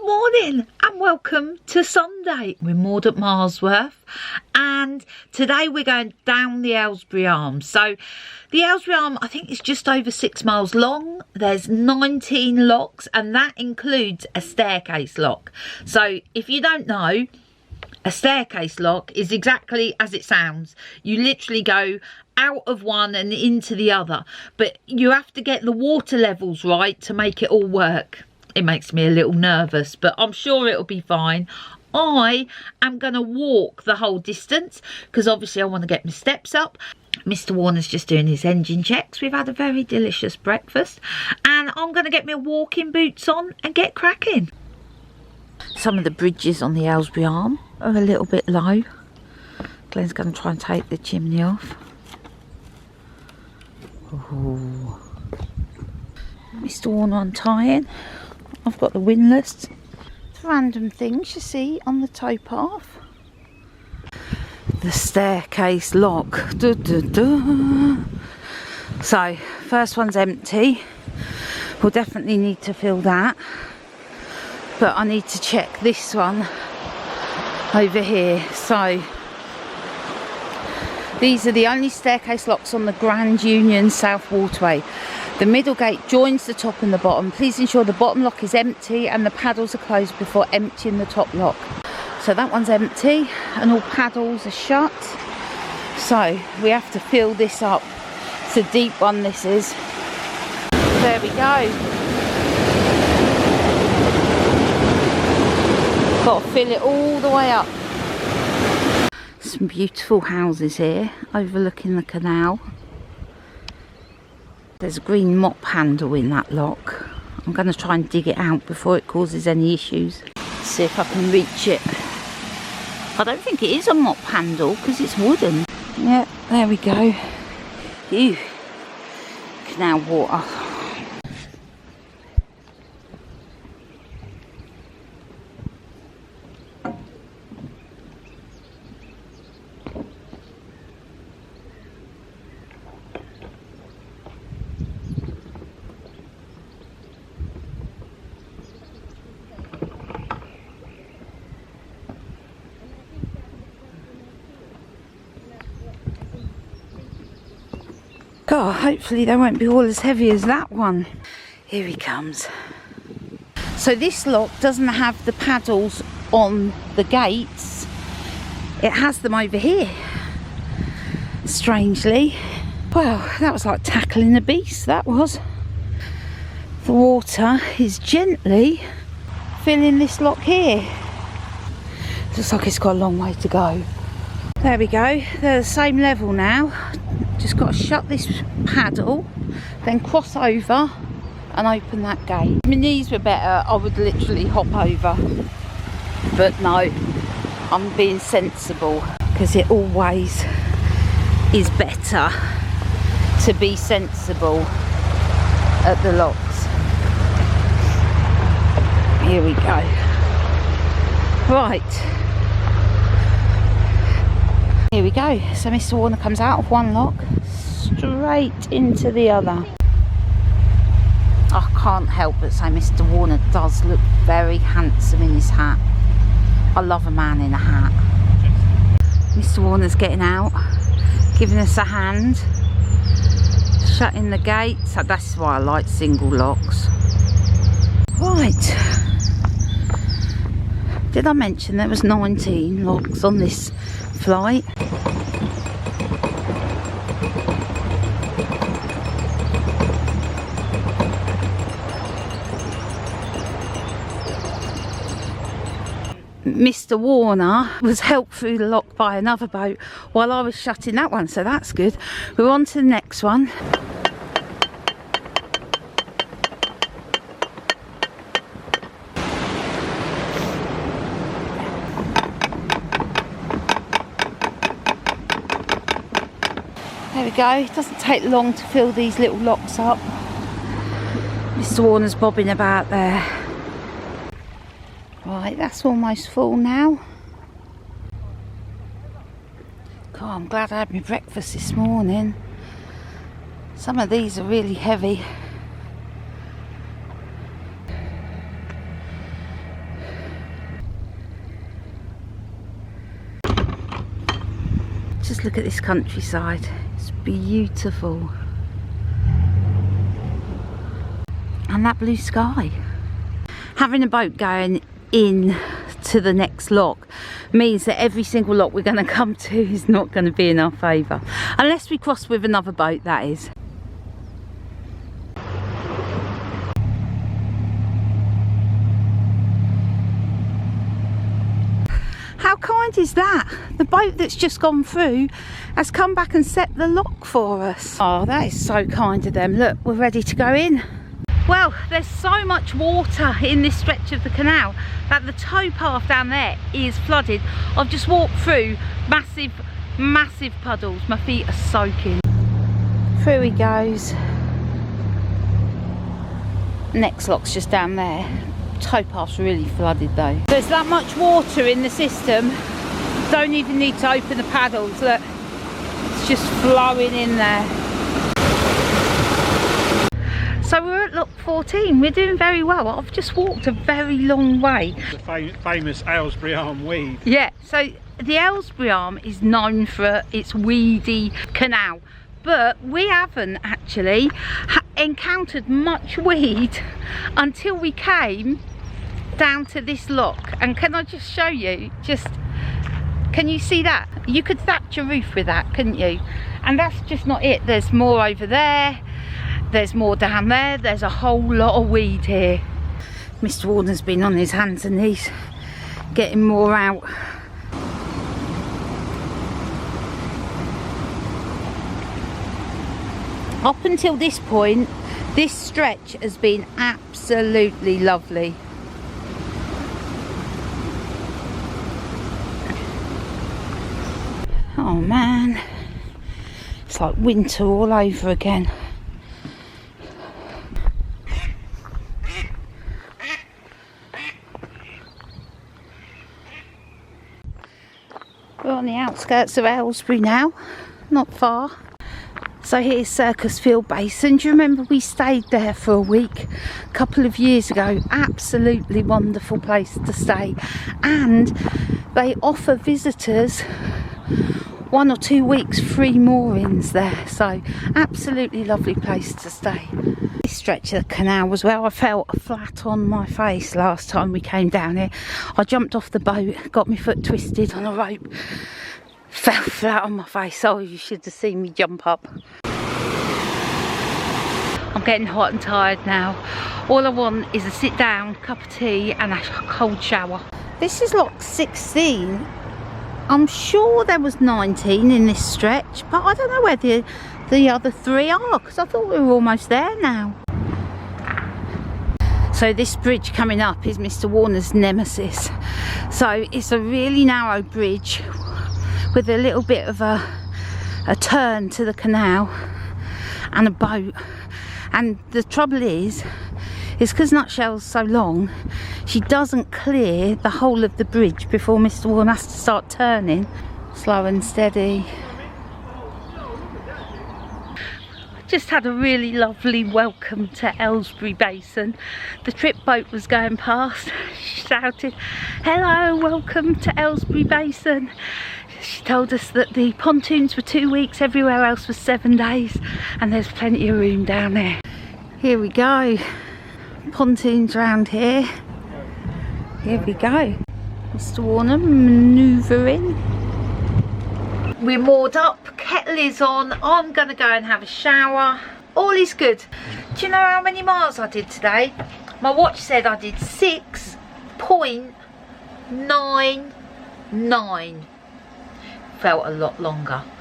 Good morning and welcome to Sunday. We're moored at Marsworth and today we're going down the Aylesbury Arm. So the Aylesbury Arm, I think, is just over 6 miles long. There's 19 locks and that includes a staircase lock. So if you don't know, a staircase lock is exactly as it sounds. You literally go out of one and into the other, but you have to get the water levels right to make it all work. It makes me a little nervous, but I'm sure it'll be fine. I am going to walk the whole distance because obviously I want to get my steps up. Mr. Warner's just doing his engine checks. We've had a very delicious breakfast and I'm going to get my walking boots on and get cracking. Some of the bridges on the Aylesbury Arm are a little bit low. Glenn's going to try and take the chimney off. Ooh. Mr. Warner untying. I've got the windlass. Random things you see on the towpath. The staircase lock. Duh, duh, duh. So, first one's empty. We'll definitely need to fill that. But I need to check this one over here. So, these are the only staircase locks on the Grand Union South Waterway. The middle gate joins the top and the bottom. Please ensure the bottom lock is empty and the paddles are closed before emptying the top lock. So that one's empty and all paddles are shut. So we have to fill this up. It's a deep one, this is. There we go. Got to fill it all the way up. Some beautiful houses here overlooking the canal. There's a green mop handle in that lock. I'm going to try and dig it out before it causes any issues. See if I can reach it. I don't think it is a mop handle because it's wooden. Yeah, there we go. Ew. Canal water. God, hopefully they won't be all as heavy as that one. Here he comes. So this lock doesn't have the paddles on the gates. It has them over here. Strangely. Well, that was like tackling a beast, that was. The water is gently filling this lock here. Looks like it's got a long way to go. There we go. They're the same level now. Just got to shut this paddle, then cross over and open that gate. If my knees were better, I would literally hop over. But no, I'm being sensible because it always is better to be sensible at the locks. Here we go. Right. Here we go. So Mr. Warner comes out of one lock straight into the other. I can't help but say Mr. Warner does look very handsome in his hat. I love a man in a hat. Mr. Warner's getting out, giving us a hand, shutting the gate. So that's why I like single locks. Right. Did I mention there was 19 locks on this flight? Mr. Warner was helped through the lock by another boat while I was shutting that one, so that's good. We're on to the next one. There we go. It doesn't take long to fill these little locks up. Mr. Warner's bobbing about there. Right, that's almost full now. God, I'm glad I had my breakfast this morning. Some of these are really heavy. Just look at this countryside. It's beautiful. And that blue sky. Having a boat going in to the next lock means that every single lock we're going to come to is not going to be in our favour. Unless we cross with another boat, that is. How kind is that? The boat that's just gone through has come back and set the lock for us. Oh, that is so kind of them. Look, we're ready to go in. Well, there's so much water in this stretch of the canal that the towpath down there is flooded. I've just walked through massive puddles. My feet are soaking. Through he goes. Next lock's just down there. Towpath's really flooded though. There's that much water in the system. Don't even need to open the paddles. Look, it's just flowing in there. So we're at lock 14. We're doing very well. I've just walked a very long way. The famous Aylesbury Arm weed. Yeah, so the Aylesbury Arm is known for its weedy canal, but we haven't actually encountered much weed until we came down to this lock. And can I just show you, can you see that? You could thatch a roof with that, couldn't you? And that's just not it. There's more over there. There's more down there. There's a whole lot of weed here. Mr. Warden's been on his hands and knees getting more out. Up until this point, this stretch has been absolutely lovely. Oh man, it's like winter all over again. We're on the outskirts of Aylesbury now, not far. So here's Circusfield Basin. Do you remember we stayed there for a week a couple of years ago? Absolutely wonderful place to stay. And they offer visitors 1 or 2 weeks free moorings there. So absolutely lovely place to stay. This stretch of the canal was where I felt flat on my face last time we came down here. I jumped off the boat, got my foot twisted on a rope, fell flat on my face. Oh, you should have seen me jump up. I'm getting hot and tired now. All I want is a sit down, cup of tea and a cold shower. This is lock 16. I'm sure there was 19 in this stretch, but I don't know where the other 3 are, because I thought we were almost there now. So this bridge coming up is Mr. Warner's nemesis. So it's a really narrow bridge with a little bit of a turn to the canal and a boat. And the trouble is because Nutshell's so long, she doesn't clear the whole of the bridge before Mr. Warner has to start turning. Slow and steady. Just had a really lovely welcome to Aylesbury Basin. The trip boat was going past. She shouted, "Hello, welcome to Aylesbury Basin." She told us that the pontoons were 2 weeks, everywhere else was 7 days, and there's plenty of room down there. Here we go. Pontoons round here. Here we go. Mr. Warner manoeuvring. We're moored up, kettle is on. I'm gonna go and have a shower. All is good. Do you know how many miles I did today? My watch said I did 6.99. Felt a lot longer.